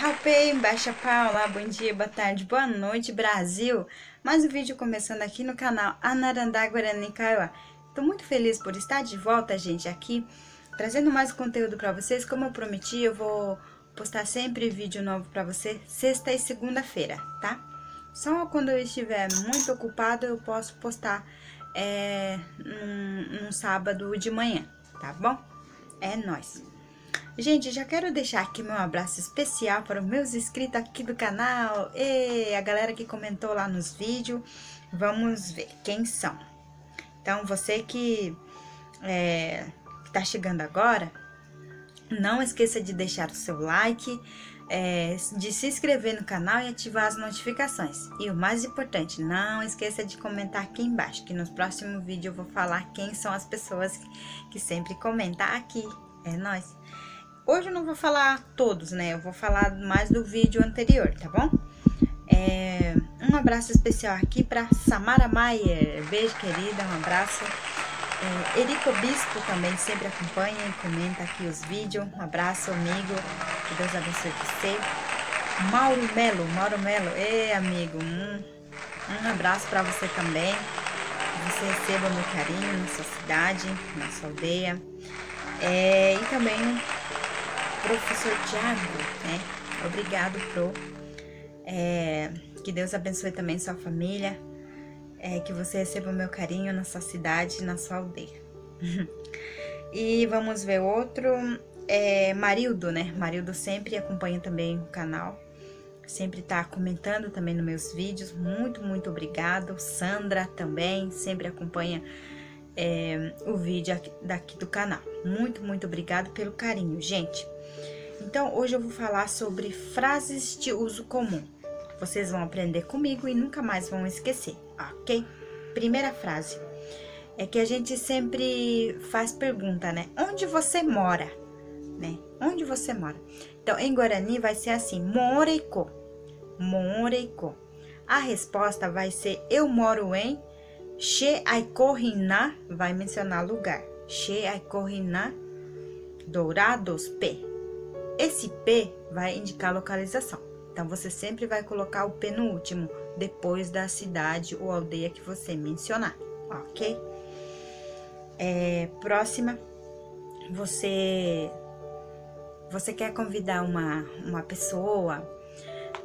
Halpei, Baixa Paula, bom dia, boa tarde, boa noite, Brasil! Mais um vídeo começando aqui no canal Anarandá Guarani Kaiowá. Tô muito feliz por estar de volta, gente, aqui, trazendo mais conteúdo pra vocês. Como eu prometi, eu vou postar sempre vídeo novo pra você, sexta e segunda-feira, tá? Só quando eu estiver muito ocupado, eu posso postar num sábado de manhã, tá bom? É nóis! Gente, já quero deixar aqui meu abraço especial para os meus inscritos aqui do canal e a galera que comentou lá nos vídeos. Vamos ver quem são. Então, você que tá chegando agora, não esqueça de deixar o seu like, de se inscrever no canal e ativar as notificações. E o mais importante, não esqueça de comentar aqui embaixo, que nos próximos vídeos eu vou falar quem são as pessoas que sempre comentam aqui. É nóis! Hoje eu não vou falar todos, né? Eu vou falar mais do vídeo anterior, tá bom? Um abraço especial aqui para Samara Maier. Beijo, querida, um abraço. Erico Bispo também sempre acompanha e comenta aqui os vídeos. Um abraço, amigo. Que Deus abençoe você. Mauro Melo. Ei, amigo. Um abraço para você também. Que você receba o meu carinho na sua cidade, na sua aldeia. E também professor Tiago, né? Obrigado, Pro. Que Deus abençoe também sua família. Que você receba o meu carinho na sua cidade, na sua aldeia. E vamos ver outro. Marildo, né? Marildo sempre acompanha também o canal. Sempre tá comentando também nos meus vídeos. Muito obrigado. Sandra também sempre acompanha o vídeo daqui do canal. Muito obrigado pelo carinho, gente. Então, hoje eu vou falar sobre frases de uso comum. Vocês vão aprender comigo e nunca mais vão esquecer, ok? Primeira frase. É que a gente sempre faz pergunta, né? Onde você mora? Né? Onde você mora? Então, em Guarani vai ser assim, moreiko. Moreiko. A resposta vai ser, eu moro em Sheaikorina, vai mencionar lugar. Sheaikorina, Dourados, P. Esse P vai indicar localização. Então, você sempre vai colocar o P no último, depois da cidade ou aldeia que você mencionar, ok? Próxima, você quer convidar uma pessoa,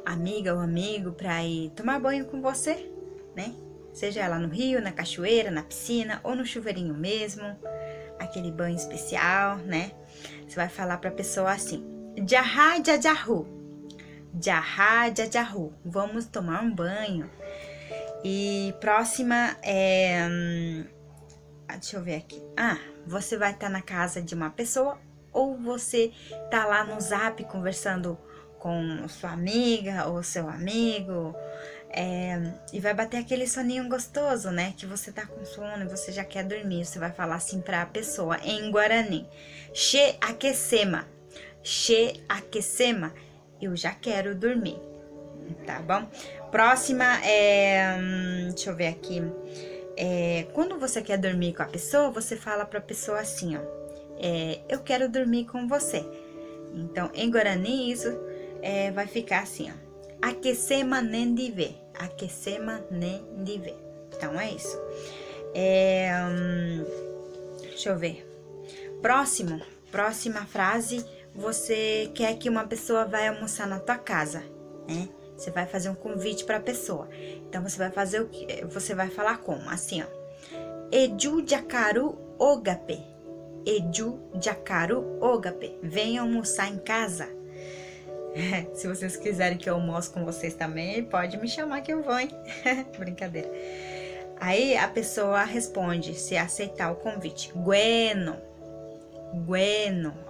amiga ou amigo, para ir tomar banho com você, né? Seja ela no rio, na cachoeira, na piscina ou no chuveirinho mesmo, aquele banho especial, né? Você vai falar para a pessoa assim: Jaha jajahu, Jaha jajahu, vamos tomar um banho. E próxima deixa eu ver aqui. Você vai estar na casa de uma pessoa ou você tá lá no Zap conversando com sua amiga ou seu amigo, e vai bater aquele soninho gostoso, né? Que você tá com sono e você já quer dormir. Você vai falar assim pra pessoa em Guarani: Sheakesema. Sheakesema, eu já quero dormir, tá bom? Próxima, deixa eu ver aqui. Quando você quer dormir com a pessoa, você fala pra pessoa assim, ó: eu quero dormir com você. Então, em Guarani, isso vai ficar assim, ó: Akesema nendive. Akesema nendive. Então, é isso. Deixa eu ver. Próxima frase. Você quer que uma pessoa vai almoçar na tua casa, né? Você vai fazer um convite para a pessoa. Então, você vai fazer o que? Você vai falar como? Assim, ó: Eju jakaru ogape. Eju jakaru ogape. Venha almoçar em casa. Se vocês quiserem que eu almoce com vocês também, pode me chamar que eu vou, hein? Brincadeira. Aí a pessoa responde, se aceitar o convite: Bueno,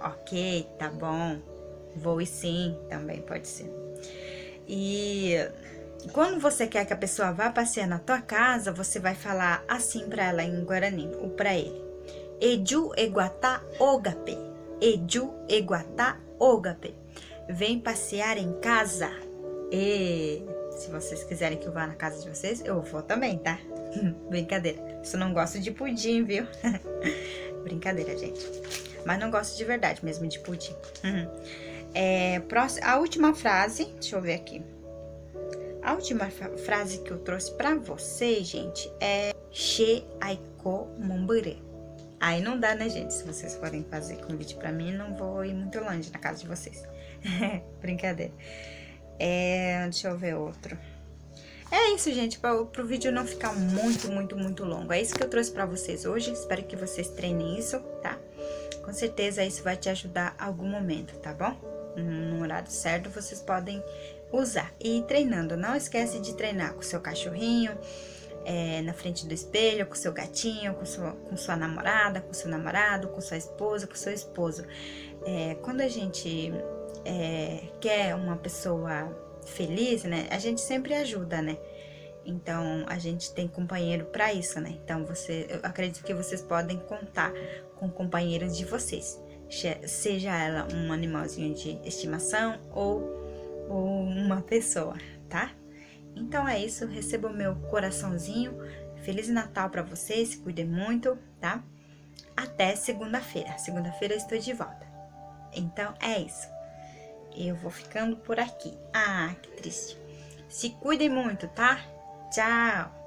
ok, tá bom. Vou e sim, também pode ser. E quando você quer que a pessoa vá passear na tua casa, você vai falar assim para ela em Guarani, ou para ele: Eju eguatá ogape. Eju eguatá ogape. Vem passear em casa. E se vocês quiserem que eu vá na casa de vocês, eu vou também, tá? Brincadeira. Só não gosto de pudim, viu? Brincadeira, gente. Mas não gosto de verdade mesmo de pudim. A última frase, deixa eu ver aqui. A última frase que eu trouxe pra vocês, gente, é She Aiko Mombure. Aí não dá, né, gente? Se vocês forem fazer convite pra mim, não vou ir muito longe na casa de vocês. Brincadeira. Deixa eu ver outro. É isso, gente, pro vídeo não ficar muito longo. É isso que eu trouxe pra vocês hoje. Espero que vocês treinem isso, tá? Com certeza isso vai te ajudar em algum momento, tá bom? No horário certo, vocês podem usar. E treinando, não esquece de treinar com seu cachorrinho, na frente do espelho, com seu gatinho, com sua namorada, com seu namorado, com sua esposa, com seu esposo. Quando a gente quer uma pessoa feliz, né? A gente sempre ajuda, né? Então, a gente tem companheiro para isso, né? Então, eu acredito que vocês podem contar com companheiros de vocês. Seja ela um animalzinho de estimação ou uma pessoa, tá? Então, é isso. Receba o meu coraçãozinho. Feliz Natal para vocês. Se cuidem muito, tá? Até segunda-feira. Segunda-feira eu estou de volta. Então, é isso. Eu vou ficando por aqui. Ah, que triste. Se cuidem muito, tá? Tchau!